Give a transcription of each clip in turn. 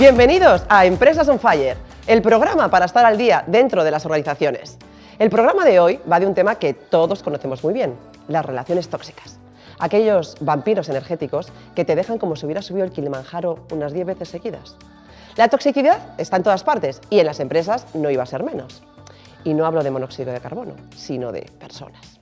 Bienvenidos a Empresas on Fire, el programa para estar al día dentro de las organizaciones. El programa de hoy va de un tema que todos conocemos muy bien, las relaciones tóxicas. Aquellos vampiros energéticos que te dejan como si hubieras subido el Kilimanjaro unas 10 veces seguidas. La toxicidad está en todas partes y en las empresas no iba a ser menos. Y no hablo de monóxido de carbono, sino de personas.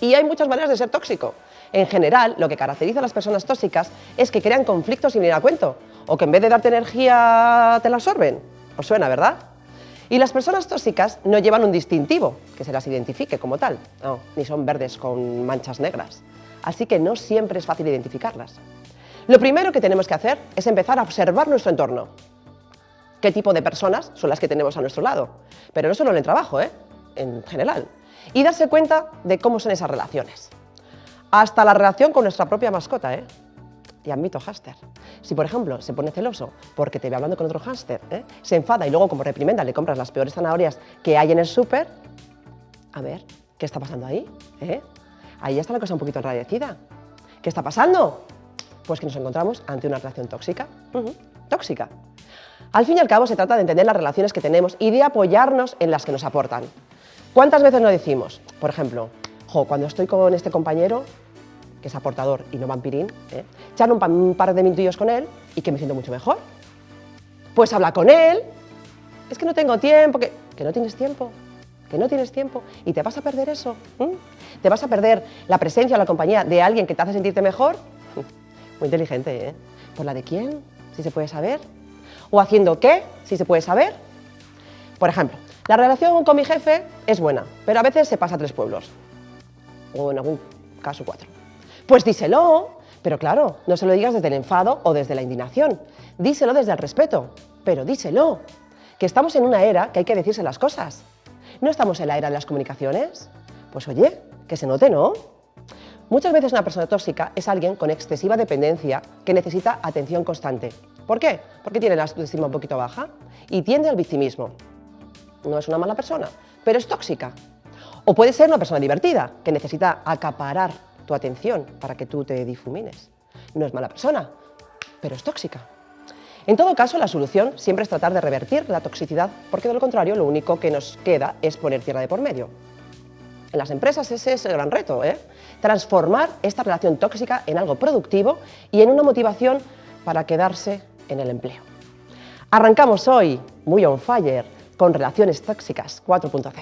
Y hay muchas maneras de ser tóxico. En general, lo que caracteriza a las personas tóxicas es que crean conflictos sin ir a cuento, o que en vez de darte energía te la absorben. ¿Os suena, verdad? Y las personas tóxicas no llevan un distintivo que se las identifique como tal, no, ni son verdes con manchas negras. Así que no siempre es fácil identificarlas. Lo primero que tenemos que hacer es empezar a observar nuestro entorno. ¿Qué tipo de personas son las que tenemos a nuestro lado? Pero no solo en el trabajo, en general. Y darse cuenta de cómo son esas relaciones. Hasta la relación con nuestra propia mascota, Y admito hámster. Si, por ejemplo, se pone celoso porque te ve hablando con otro hámster, se enfada y luego como reprimenda le compras las peores zanahorias que hay en el súper, a ver, ¿qué está pasando ahí? Ahí ya está la cosa un poquito enrarecida. ¿Qué está pasando? Pues que nos encontramos ante una relación tóxica. Tóxica. Al fin y al cabo se trata de entender las relaciones que tenemos y de apoyarnos en las que nos aportan. ¿Cuántas veces nos decimos, por ejemplo, cuando estoy con este compañero, que es aportador y no vampirín, charlo un par de minutillos con él y que me siento mucho mejor? Pues habla con él, es que no tengo tiempo, que no tienes tiempo, que no tienes tiempo y te vas a perder eso. Te vas a perder la presencia o la compañía de alguien que te hace sentirte mejor. Muy inteligente, ¿Por la de quién? Si se puede saber. ¿O haciendo qué? Si se puede saber. Por ejemplo, la relación con mi jefe es buena, pero a veces se pasa a 3 pueblos. O en algún caso 4. Pues díselo, pero claro, no se lo digas desde el enfado o desde la indignación. Díselo desde el respeto, pero díselo. Que estamos en una era que hay que decirse las cosas. ¿No estamos en la era de las comunicaciones? Pues oye, que se note, ¿no? Muchas veces una persona tóxica es alguien con excesiva dependencia que necesita atención constante. ¿Por qué? Porque tiene la autoestima un poquito baja y tiende al victimismo. No es una mala persona, pero es tóxica. O puede ser una persona divertida, que necesita acaparar tu atención para que tú te difumines. No es mala persona, pero es tóxica. En todo caso, la solución siempre es tratar de revertir la toxicidad, porque de lo contrario, lo único que nos queda es poner tierra de por medio. En las empresas ese es el gran reto, transformar esta relación tóxica en algo productivo y en una motivación para quedarse en el empleo. Arrancamos hoy, muy on fire, con Relaciones Tóxicas 4.0.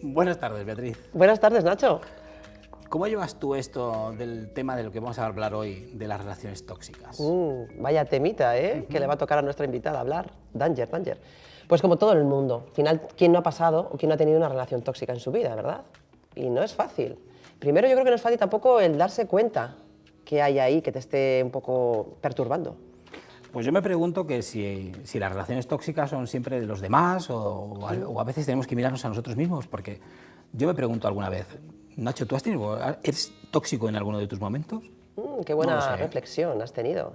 Buenas tardes, Beatriz. Buenas tardes, Nacho. ¿Cómo llevas tú esto del tema de lo que vamos a hablar hoy, de las relaciones tóxicas? Vaya temita, que le va a tocar a nuestra invitada hablar. Danger, danger. Pues como todo en el mundo, al final, ¿quién no ha pasado o quién no ha tenido una relación tóxica en su vida, verdad? Y no es fácil. Primero, yo creo que no es fácil tampoco el darse cuenta que hay ahí que te esté un poco perturbando. Pues yo me pregunto que si las relaciones tóxicas son siempre de los demás o a veces tenemos que mirarnos a nosotros mismos, porque yo me pregunto alguna vez, Nacho, ¿eres tóxico en alguno de tus momentos? Qué buena reflexión has tenido.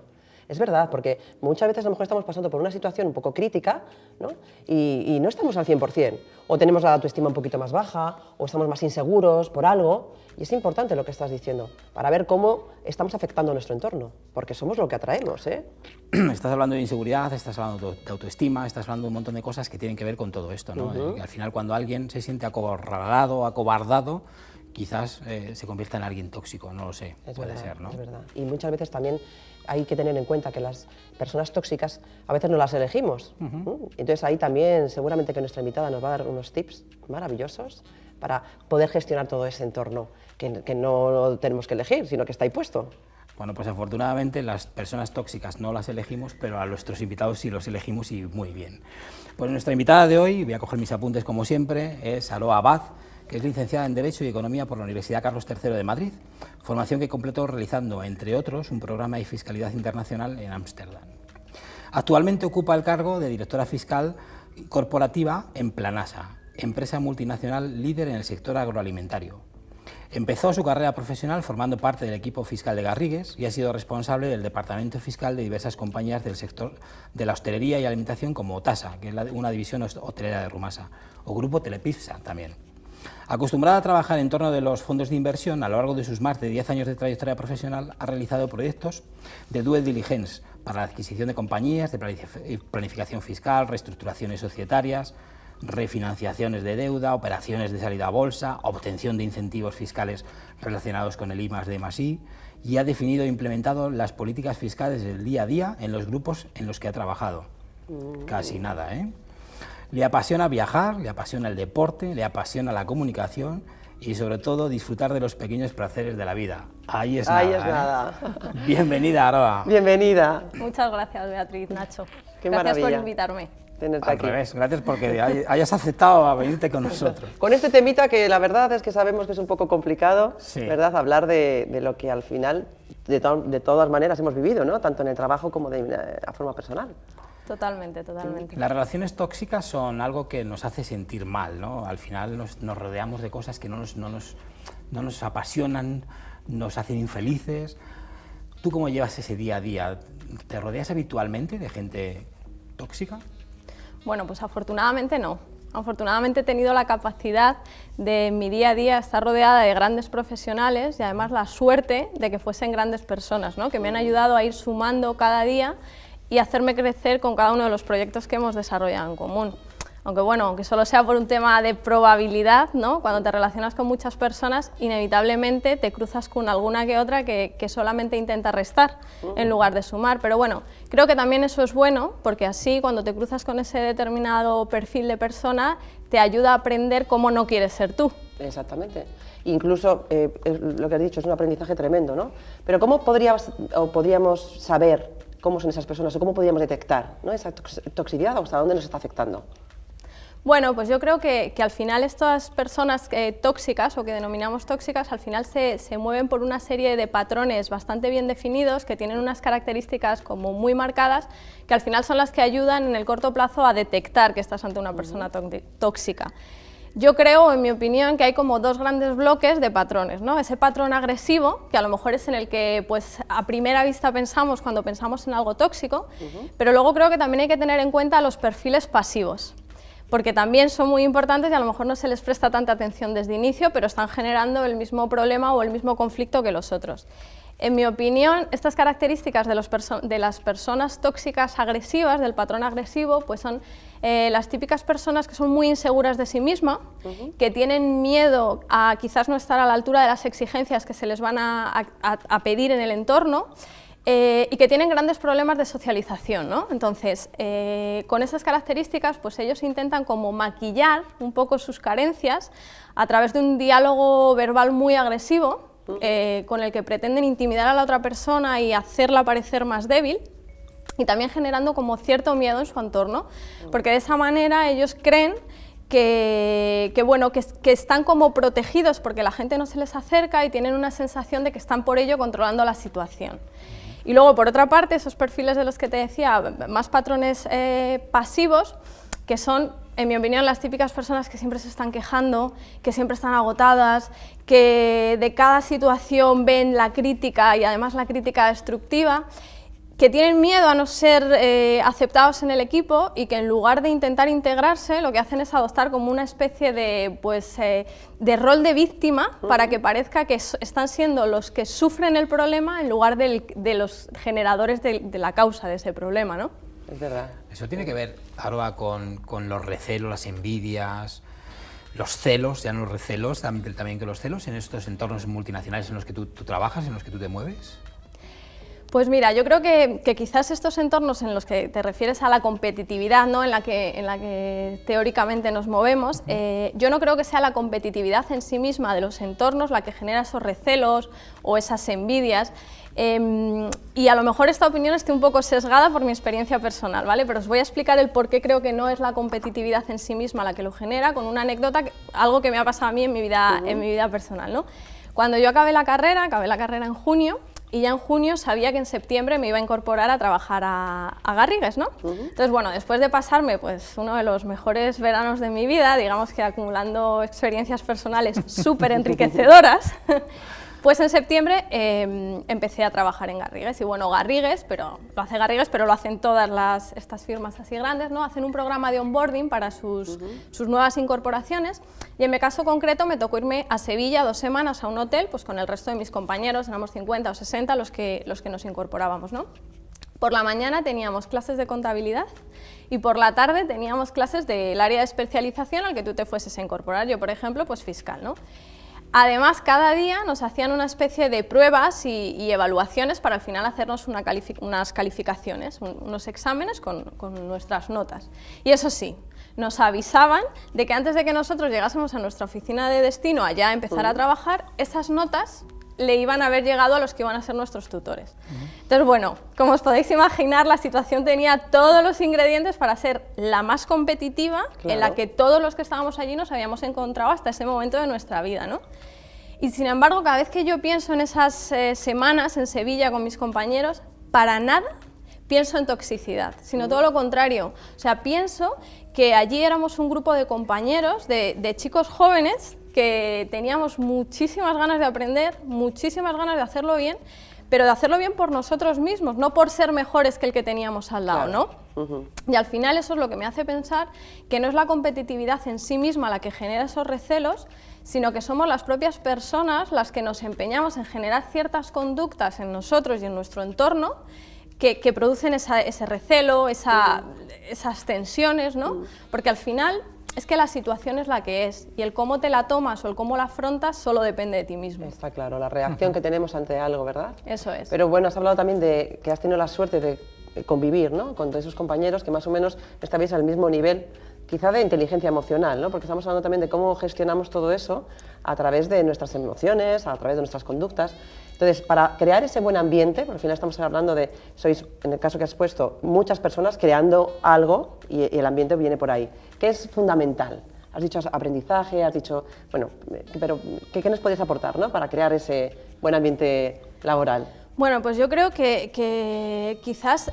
Es verdad, porque muchas veces a lo mejor estamos pasando por una situación un poco crítica, ¿no? Y no estamos al 100%, o tenemos la autoestima un poquito más baja, o estamos más inseguros por algo, y es importante lo que estás diciendo, para ver cómo estamos afectando a nuestro entorno, porque somos lo que atraemos, Estás hablando de inseguridad, estás hablando de autoestima, estás hablando de un montón de cosas que tienen que ver con todo esto, ¿no? Y al final, cuando alguien se siente acorralado, acobardado, quizás se convierta en alguien tóxico, no lo sé, puede ser, ¿no? Es verdad. Y muchas veces también hay que tener en cuenta que las personas tóxicas a veces no las elegimos. Entonces ahí también seguramente que nuestra invitada nos va a dar unos tips maravillosos para poder gestionar todo ese entorno que no tenemos que elegir, sino que está ahí puesto. Bueno, pues afortunadamente las personas tóxicas no las elegimos, pero a nuestros invitados sí los elegimos y muy bien. Pues nuestra invitada de hoy, voy a coger mis apuntes como siempre, es Aroa Abad, que es licenciada en Derecho y Economía por la Universidad Carlos III de Madrid, formación que completó realizando, entre otros, un programa de fiscalidad internacional en Ámsterdam. Actualmente ocupa el cargo de directora fiscal corporativa en Planasa, empresa multinacional líder en el sector agroalimentario. Empezó su carrera profesional formando parte del equipo fiscal de Garrigues y ha sido responsable del departamento fiscal de diversas compañías del sector de la hostelería y alimentación como Tasa, que es una división hotelera de Rumasa, o Grupo Telepizza también. Acostumbrada a trabajar en torno de los fondos de inversión, a lo largo de sus más de 10 años de trayectoria profesional ha realizado proyectos de due diligence para la adquisición de compañías, de planificación fiscal, reestructuraciones societarias, refinanciaciones de deuda, operaciones de salida a bolsa, obtención de incentivos fiscales relacionados con el I+D+I, y ha definido e implementado las políticas fiscales del día a día en los grupos en los que ha trabajado. Casi nada, ¿eh? Le apasiona viajar, le apasiona el deporte, le apasiona la comunicación y sobre todo disfrutar de los pequeños placeres de la vida. Ahí es nada. Ahí es nada. Bienvenida, Aroa. Bienvenida. Muchas gracias, Beatriz, Nacho. Qué Gracias maravilla por invitarme. tenerte Al aquí. revés, gracias porque hayas aceptado a venirte con nosotros. Con este temita que la verdad es que sabemos que es un poco complicado, Sí. ¿verdad? Hablar de lo que al final, de todas maneras, hemos vivido, ¿no? Tanto en el trabajo como a forma personal. Totalmente, totalmente. Las relaciones tóxicas son algo que nos hace sentir mal, ¿no? Al final nos rodeamos de cosas que no nos apasionan, nos hacen infelices. ¿Tú cómo llevas ese día a día? ¿Te rodeas habitualmente de gente tóxica? Bueno, pues afortunadamente no. Afortunadamente he tenido la capacidad de en mi día a día estar rodeada de grandes profesionales y además la suerte de que fuesen grandes personas, ¿no? Que me han ayudado a ir sumando cada día y hacerme crecer con cada uno de los proyectos que hemos desarrollado en común. Aunque bueno, aunque solo sea por un tema de probabilidad, ¿no? Cuando te relacionas con muchas personas, inevitablemente te cruzas con alguna que otra que solamente intenta restar en lugar de sumar. Pero bueno, creo que también eso es bueno, porque así cuando te cruzas con ese determinado perfil de persona, te ayuda a aprender cómo no quieres ser tú. Exactamente. Incluso, lo que has dicho, es un aprendizaje tremendo, ¿no? Pero ¿cómo podríamos saber cómo son esas personas o cómo podríamos detectar, ¿no? Esa toxicidad o hasta dónde nos está afectando? Bueno, pues yo creo que al final estas personas tóxicas o que denominamos tóxicas al final se mueven por una serie de patrones bastante bien definidos que tienen unas características como muy marcadas que al final son las que ayudan en el corto plazo a detectar que estás ante una persona tóxica. Yo creo, en mi opinión, que hay como dos grandes bloques de patrones, ¿no? Ese patrón agresivo, que a lo mejor es en el que pues, a primera vista pensamos cuando pensamos en algo tóxico, pero luego creo que también hay que tener en cuenta los perfiles pasivos, porque también son muy importantes y a lo mejor no se les presta tanta atención desde inicio, pero están generando el mismo problema o el mismo conflicto que los otros. En mi opinión, estas características de las personas tóxicas agresivas, del patrón agresivo, pues son las típicas personas que son muy inseguras de sí mismas, que tienen miedo a quizás no estar a la altura de las exigencias que se les van a pedir en el entorno, y que tienen grandes problemas de socialización, ¿no? Entonces, con esas características, pues ellos intentan como maquillar un poco sus carencias a través de un diálogo verbal muy agresivo, con el que pretenden intimidar a la otra persona y hacerla parecer más débil, y también generando como cierto miedo en su entorno, porque de esa manera ellos creen que están como protegidos porque la gente no se les acerca y tienen una sensación de que están por ello controlando la situación. Y luego, por otra parte, esos perfiles de los que te decía, más patrones pasivos, que son, en mi opinión, las típicas personas que siempre se están quejando, que siempre están agotadas, que de cada situación ven la crítica y además la crítica destructiva, que tienen miedo a no ser aceptados en el equipo y que en lugar de intentar integrarse, lo que hacen es adoptar como una especie de rol de víctima para que parezca que están siendo los que sufren el problema en lugar de los generadores de la causa de ese problema, ¿no? Es verdad. Eso tiene que ver, Aroa, con los recelos, las envidias, los celos, ya no los recelos, también que los celos en estos entornos multinacionales en los que tú trabajas, en los que tú te mueves. Pues mira, yo creo que quizás estos entornos en los que te refieres a la competitividad, ¿no? en la que teóricamente nos movemos, yo no creo que sea la competitividad en sí misma de los entornos la que genera esos recelos o esas envidias, y a lo mejor esta opinión esté un poco sesgada por mi experiencia personal, ¿vale? Pero os voy a explicar el por qué creo que no es la competitividad en sí misma la que lo genera, con una anécdota, algo que me ha pasado a mí en mi vida personal, ¿no? Cuando yo acabé la carrera en junio, y ya en junio sabía que en septiembre me iba a incorporar a trabajar a Garrigues, ¿no? Entonces, bueno, después de pasarme pues, uno de los mejores veranos de mi vida, digamos que acumulando experiencias personales súper enriquecedoras, pues en septiembre empecé a trabajar en Garrigues. Y bueno, Garrigues, pero lo hacen todas estas firmas así grandes, ¿no? Hacen un programa de onboarding para sus nuevas incorporaciones. Y en mi caso concreto me tocó irme a Sevilla 2 semanas a un hotel, pues con el resto de mis compañeros, éramos 50 o 60 los que nos incorporábamos, ¿no? Por la mañana teníamos clases de contabilidad y por la tarde teníamos clases del área de especialización al que tú te fueses a incorporar. Yo, por ejemplo, pues fiscal, ¿no? Además, cada día nos hacían una especie de pruebas y evaluaciones para al final hacernos unas calificaciones, unos exámenes con nuestras notas. Y eso sí, nos avisaban de que antes de que nosotros llegásemos a nuestra oficina de destino allá a empezar a trabajar, esas notas le iban a haber llegado a los que iban a ser nuestros tutores. Entonces, bueno, como os podéis imaginar, la situación tenía todos los ingredientes para ser la más competitiva en la que todos los que estábamos allí nos habíamos encontrado hasta ese momento de nuestra vida, ¿no? Y sin embargo, cada vez que yo pienso en esas semanas en Sevilla con mis compañeros, para nada pienso en toxicidad, sino todo lo contrario. O sea, pienso que allí éramos un grupo de compañeros, de chicos jóvenes, que teníamos muchísimas ganas de aprender, muchísimas ganas de hacerlo bien, pero de hacerlo bien por nosotros mismos, no por ser mejores que el que teníamos al lado, ¿no? Y al final eso es lo que me hace pensar que no es la competitividad en sí misma la que genera esos recelos, sino que somos las propias personas las que nos empeñamos en generar ciertas conductas en nosotros y en nuestro entorno que producen ese recelo, esas tensiones, ¿no? Porque al final es que la situación es la que es y el cómo te la tomas o el cómo la afrontas solo depende de ti mismo. Está claro, la reacción que tenemos ante algo, ¿verdad? Eso es. Pero bueno, has hablado también de que has tenido la suerte de convivir, ¿no?, con todos esos compañeros que más o menos estabais al mismo nivel, quizá de inteligencia emocional, ¿no? Porque estamos hablando también de cómo gestionamos todo eso a través de nuestras emociones, a través de nuestras conductas. Entonces, para crear ese buen ambiente, porque al final estamos hablando de, sois, en el caso que has puesto, muchas personas creando algo y el ambiente viene por ahí. ¿Qué es fundamental? Has dicho aprendizaje, has dicho, bueno, pero ¿qué nos podéis aportar, ¿no?, para crear ese buen ambiente laboral? Bueno, pues yo creo que quizás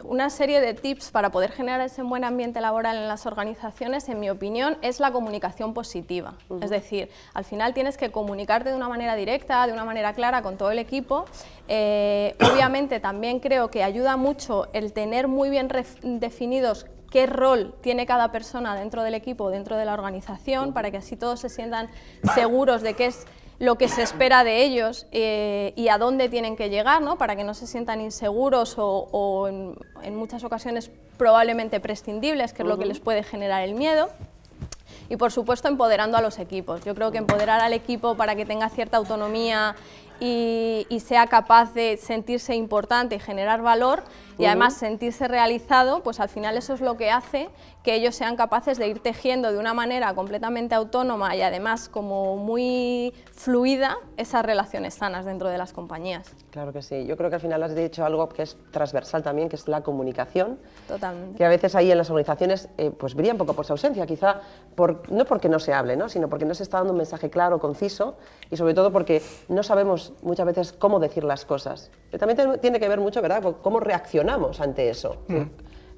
una serie de tips para poder generar ese buen ambiente laboral en las organizaciones, en mi opinión, es la comunicación positiva. Es decir, al final tienes que comunicarte de una manera directa, de una manera clara con todo el equipo. Obviamente también creo que ayuda mucho el tener muy bien definidos qué rol tiene cada persona dentro del equipo, dentro de la organización, para que así todos se sientan seguros de qué es lo que se espera de ellos y a dónde tienen que llegar, ¿no?, para que no se sientan inseguros o en muchas ocasiones probablemente prescindibles, que es lo que les puede generar el miedo. Y por supuesto empoderando a los equipos. Yo creo que empoderar al equipo para que tenga cierta autonomía y sea capaz de sentirse importante y generar valor y además sentirse realizado, pues al final eso es lo que hace que ellos sean capaces de ir tejiendo de una manera completamente autónoma y además como muy fluida esas relaciones sanas dentro de las compañías. Claro que sí, yo creo que al final has dicho algo que es transversal también, que es la comunicación. Totalmente. Que a veces ahí en las organizaciones pues brilla un poco por su ausencia, quizá no porque no se hable, ¿no?, sino porque no se está dando un mensaje claro, conciso y sobre todo porque no sabemos muchas veces cómo decir las cosas. También tiene que ver mucho, ¿verdad?, con cómo reaccionamos ante eso,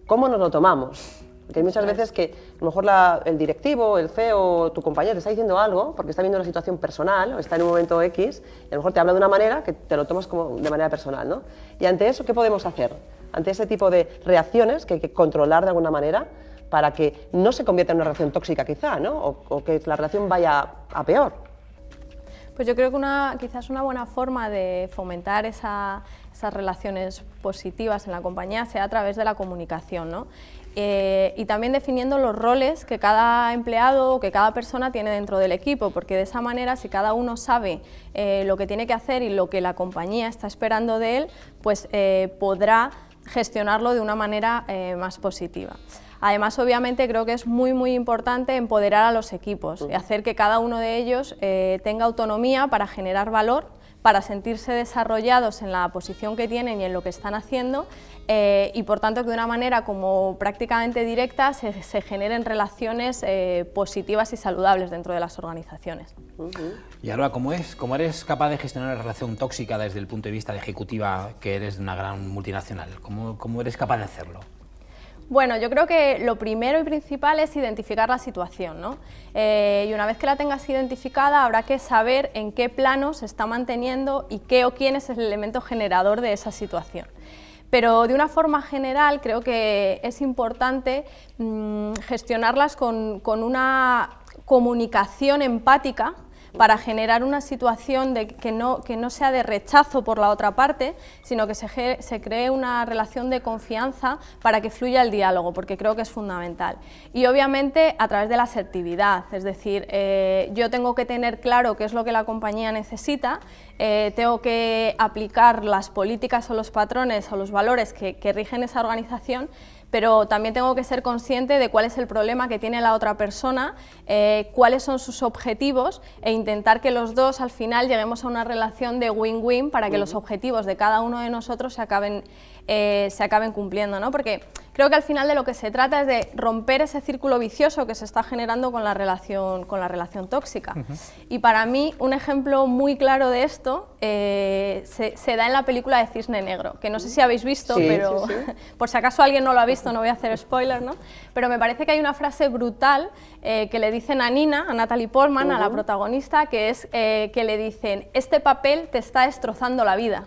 cómo nos lo tomamos. Porque hay muchas veces que a lo mejor el directivo, el CEO, tu compañero te está diciendo algo porque está viendo una situación personal o está en un momento X y a lo mejor te habla de una manera que te lo tomas como de manera personal, ¿no? Y ante eso, ¿qué podemos hacer? Ante ese tipo de reacciones que hay que controlar de alguna manera para que no se convierta en una relación tóxica quizá, ¿no?, o que la relación vaya a peor. Pues yo creo que quizás una buena forma de fomentar esas relaciones positivas en la compañía sea a través de la comunicación, ¿no? Y también definiendo los roles que cada empleado o que cada persona tiene dentro del equipo, porque de esa manera, si cada uno sabe lo que tiene que hacer y lo que la compañía está esperando de él, pues podrá gestionarlo de una manera más positiva. Además, obviamente, creo que es muy importante empoderar a los equipos y hacer que cada uno de ellos tenga autonomía para generar valor, para sentirse desarrollados en la posición que tienen y en lo que están haciendo, y por tanto que de una manera como prácticamente directa se generen relaciones positivas y saludables dentro de las organizaciones. Y Aroa, ¿cómo eres capaz de gestionar una relación tóxica desde el punto de vista de ejecutiva, que eres de una gran multinacional? ¿Cómo eres capaz de hacerlo? Bueno, yo creo que lo primero y principal es identificar la situación, ¿no? Y una vez que la tengas identificada, habrá que saber en qué plano se está manteniendo y qué o quién es el elemento generador de esa situación. Pero de una forma general creo que es importante gestionarlas con una comunicación empática, para generar una situación que no sea de rechazo por la otra parte, sino que se cree una relación de confianza para que fluya el diálogo, porque creo que es fundamental. Y obviamente a través de la asertividad, es decir, yo tengo que tener claro qué es lo que la compañía necesita, tengo que aplicar las políticas o los patrones o los valores que rigen esa organización, pero también tengo que ser consciente de cuál es el problema que tiene la otra persona, cuáles son sus objetivos e intentar que los dos al final lleguemos a una relación de win-win para que los objetivos de cada uno de nosotros se acaben cumpliendo, ¿no? Porque creo que al final de lo que se trata es de romper ese círculo vicioso que se está generando con la relación tóxica. Y para mí un ejemplo muy claro de esto se da en la película de Cisne Negro, que no sé si habéis visto, sí, pero sí. por si acaso alguien no lo ha visto no voy a hacer spoiler, ¿no? Pero me parece que hay una frase brutal que le dicen a Nina, a Natalie Portman, a la protagonista, que es que le dicen: este papel te está destrozando la vida.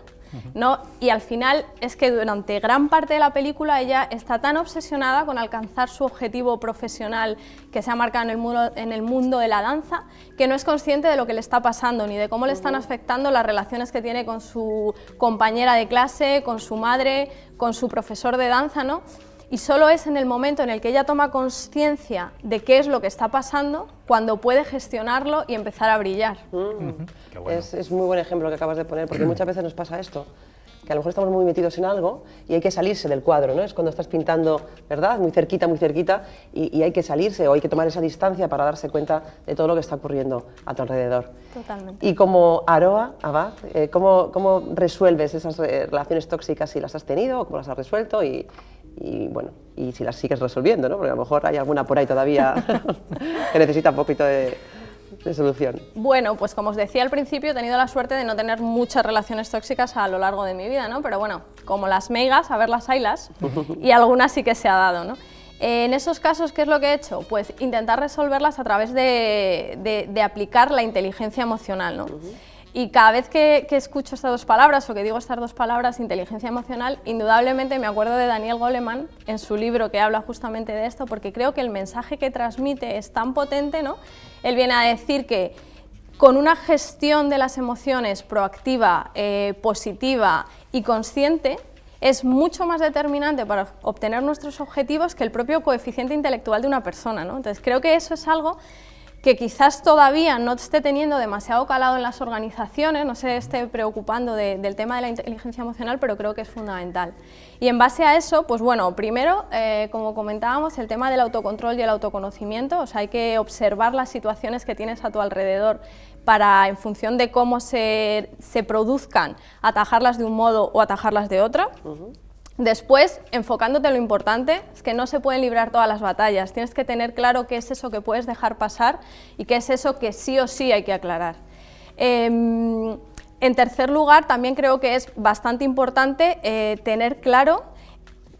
¿No? Y al final es que durante gran parte de la película ella está tan obsesionada con alcanzar su objetivo profesional que se ha marcado en el mundo de la danza, que no es consciente de lo que le está pasando ni de cómo le están afectando las relaciones que tiene con su compañera de clase, con su madre, con su profesor de danza, ¿no? Y solo es en el momento en el que ella toma conciencia de qué es lo que está pasando cuando puede gestionarlo y empezar a brillar. Qué bueno. Es muy buen ejemplo que acabas de poner, porque muchas veces nos pasa esto, que a lo mejor estamos muy metidos en algo y hay que salirse del cuadro, ¿no? Es cuando estás pintando, ¿verdad? Muy cerquita, y hay que salirse o hay que tomar esa distancia para darse cuenta de todo lo que está ocurriendo a tu alrededor. Totalmente. Y como Aroa, Abad, ¿cómo resuelves esas relaciones tóxicas, si las has tenido o cómo las has resuelto? Y bueno, y si las sigues resolviendo, ¿no? Porque a lo mejor hay alguna por ahí todavía que necesita un poquito de solución. Bueno, pues como os decía al principio, he tenido la suerte de no tener muchas relaciones tóxicas a lo largo de mi vida, ¿no? Pero bueno, como las meigas, a ver las haylas, y algunas sí que se ha dado, ¿no? En esos casos, ¿qué es lo que he hecho? Pues intentar resolverlas a través de aplicar la inteligencia emocional, ¿no? Y cada vez que escucho estas dos palabras o que digo estas dos palabras, inteligencia emocional, indudablemente me acuerdo de Daniel Goleman en su libro que habla justamente de esto, porque creo que el mensaje que transmite es tan potente, ¿no? Él viene a decir que con una gestión de las emociones proactiva, positiva y consciente, es mucho más determinante para obtener nuestros objetivos que el propio coeficiente intelectual de una persona, ¿no? Entonces creo que eso es algo que quizás todavía no esté teniendo demasiado calado en las organizaciones, no se esté preocupando del tema de la inteligencia emocional, pero creo que es fundamental. Y en base a eso, pues bueno, primero, como comentábamos, el tema del autocontrol y el autoconocimiento, o sea, hay que observar las situaciones que tienes a tu alrededor para, en función de cómo se produzcan, atajarlas de un modo o atajarlas de otro. Después, enfocándote en lo importante, es que no se pueden librar todas las batallas, tienes que tener claro qué es eso que puedes dejar pasar y qué es eso que sí o sí hay que aclarar. En tercer lugar, también creo que es bastante importante tener claro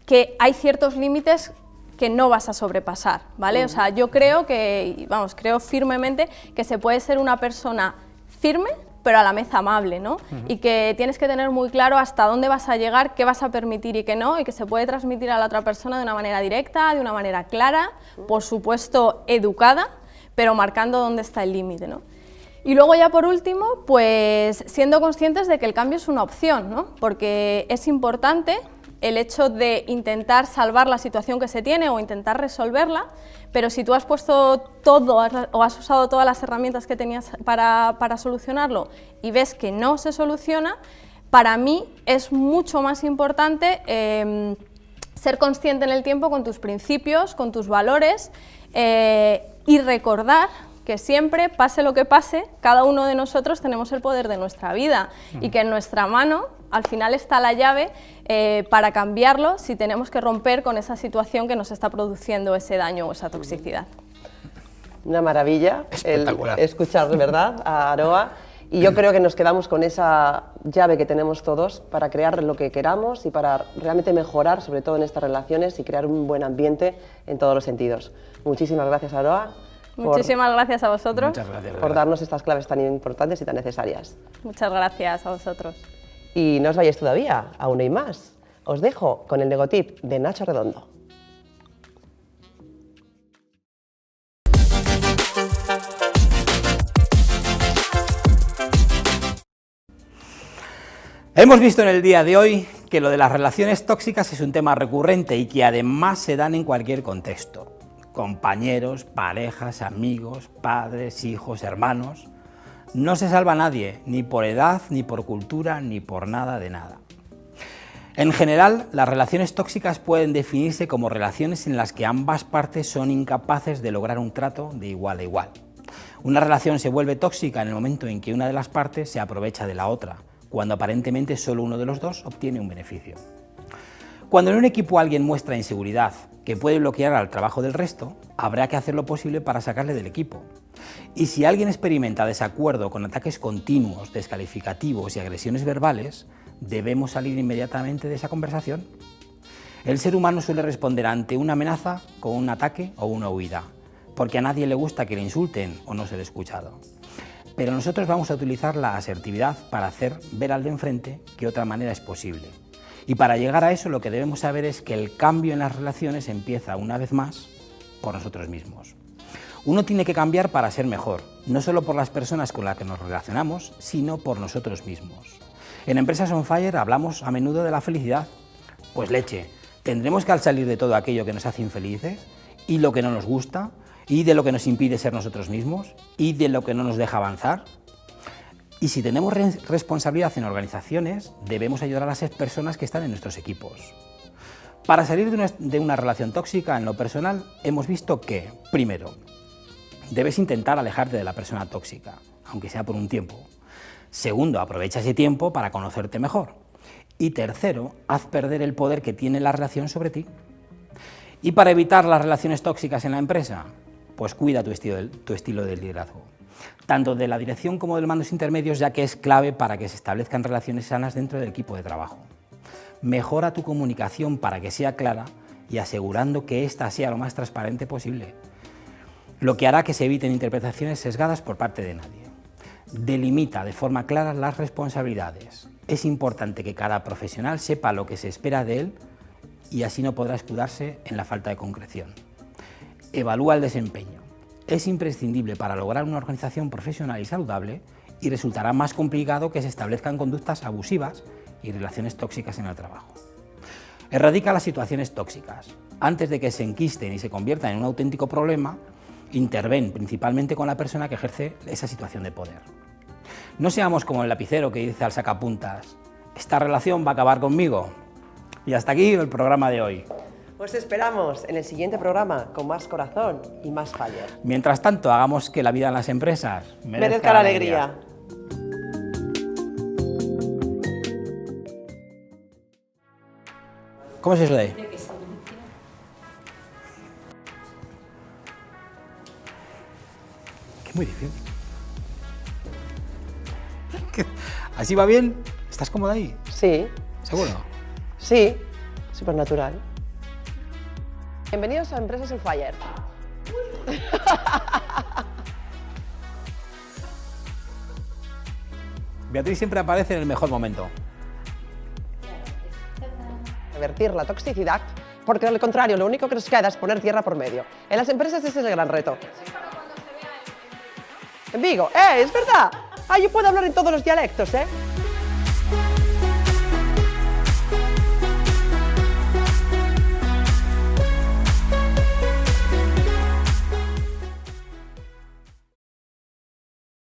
que hay ciertos límites que no vas a sobrepasar, ¿vale? O sea, yo creo que, vamos, creo firmemente que se puede ser una persona firme, pero a la vez amable, ¿no? Y que tienes que tener muy claro hasta dónde vas a llegar, qué vas a permitir y qué no, y que se puede transmitir a la otra persona de una manera directa, de una manera clara, por supuesto educada, pero marcando dónde está el límite, ¿no? Y luego ya por último, pues siendo conscientes de que el cambio es una opción, ¿no? Porque es importante el hecho de intentar salvar la situación que se tiene o intentar resolverla, pero si tú has puesto todo o has usado todas las herramientas que tenías para solucionarlo y ves que no se soluciona, para mí es mucho más importante ser consciente en el tiempo con tus principios, con tus valores y recordar que siempre, pase lo que pase, cada uno de nosotros tenemos el poder de nuestra vida y que en nuestra mano al final está la llave para cambiarlo si tenemos que romper con esa situación que nos está produciendo ese daño o esa toxicidad. Una maravilla el escuchar de verdad a Aroa, y yo creo que nos quedamos con esa llave que tenemos todos para crear lo que queramos y para realmente mejorar, sobre todo en estas relaciones, y crear un buen ambiente en todos los sentidos. Muchísimas gracias, Aroa. Muchísimas gracias a vosotros. Muchas gracias, por darnos estas claves tan importantes y tan necesarias. Muchas gracias a vosotros. Y no os vayáis todavía, aún hay más. Os dejo con el Negotip de Nacho Redondo. Hemos visto en el día de hoy que lo de las relaciones tóxicas es un tema recurrente y que además se dan en cualquier contexto. Compañeros, parejas, amigos, padres, hijos, hermanos. No se salva nadie, ni por edad, ni por cultura, ni por nada de nada. En general, las relaciones tóxicas pueden definirse como relaciones en las que ambas partes son incapaces de lograr un trato de igual a igual. Una relación se vuelve tóxica en el momento en que una de las partes se aprovecha de la otra, cuando aparentemente solo uno de los dos obtiene un beneficio. Cuando en un equipo alguien muestra inseguridad que puede bloquear al trabajo del resto, habrá que hacer lo posible para sacarle del equipo. Y si alguien experimenta desacuerdo con ataques continuos, descalificativos y agresiones verbales, debemos salir inmediatamente de esa conversación. El ser humano suele responder ante una amenaza con un ataque o una huida, porque a nadie le gusta que le insulten o no ser escuchado. Pero nosotros vamos a utilizar la asertividad para hacer ver al de enfrente que otra manera es posible. Y para llegar a eso lo que debemos saber es que el cambio en las relaciones empieza una vez más por nosotros mismos. Uno tiene que cambiar para ser mejor, no solo por las personas con las que nos relacionamos, sino por nosotros mismos. En Empresas on Fire hablamos a menudo de la felicidad. Pues leche, ¿tendremos que al salir de todo aquello que nos hace infelices y lo que no nos gusta y de lo que nos impide ser nosotros mismos y de lo que no nos deja avanzar? Y si tenemos responsabilidad en organizaciones, debemos ayudar a las personas que están en nuestros equipos. Para salir de una relación tóxica en lo personal, hemos visto que, primero, debes intentar alejarte de la persona tóxica, aunque sea por un tiempo. Segundo, aprovecha ese tiempo para conocerte mejor. Y tercero, haz perder el poder que tiene la relación sobre ti. Y para evitar las relaciones tóxicas en la empresa, pues cuida tu estilo de liderazgo, tanto de la dirección como de los mandos intermedios, ya que es clave para que se establezcan relaciones sanas dentro del equipo de trabajo. Mejora tu comunicación para que sea clara y asegurando que ésta sea lo más transparente posible, lo que hará que se eviten interpretaciones sesgadas por parte de nadie. Delimita de forma clara las responsabilidades. Es importante que cada profesional sepa lo que se espera de él y así no podrá escudarse en la falta de concreción. Evalúa el desempeño. Es imprescindible para lograr una organización profesional y saludable y resultará más complicado que se establezcan conductas abusivas y relaciones tóxicas en el trabajo. Erradica las situaciones tóxicas. Antes de que se enquisten y se conviertan en un auténtico problema, interven principalmente con la persona que ejerce esa situación de poder. No seamos como el lapicero que dice al sacapuntas: esta relación va a acabar conmigo. Y hasta aquí el programa de hoy. Os esperamos en el siguiente programa con más corazón y más Fire. Mientras tanto, hagamos que la vida en las empresas merezca la alegría. ¿Cómo se lee? Que es muy difícil. ¿Así va bien? ¿Estás cómoda ahí? Sí. ¿Seguro? Sí, súper natural. Bienvenidos a Empresas on Fire. Beatriz siempre aparece en el mejor momento. Revertir la toxicidad, porque al contrario, lo único que nos queda es poner tierra por medio. En las empresas ese es el gran reto. En Vigo, es verdad. Yo puedo hablar en todos los dialectos,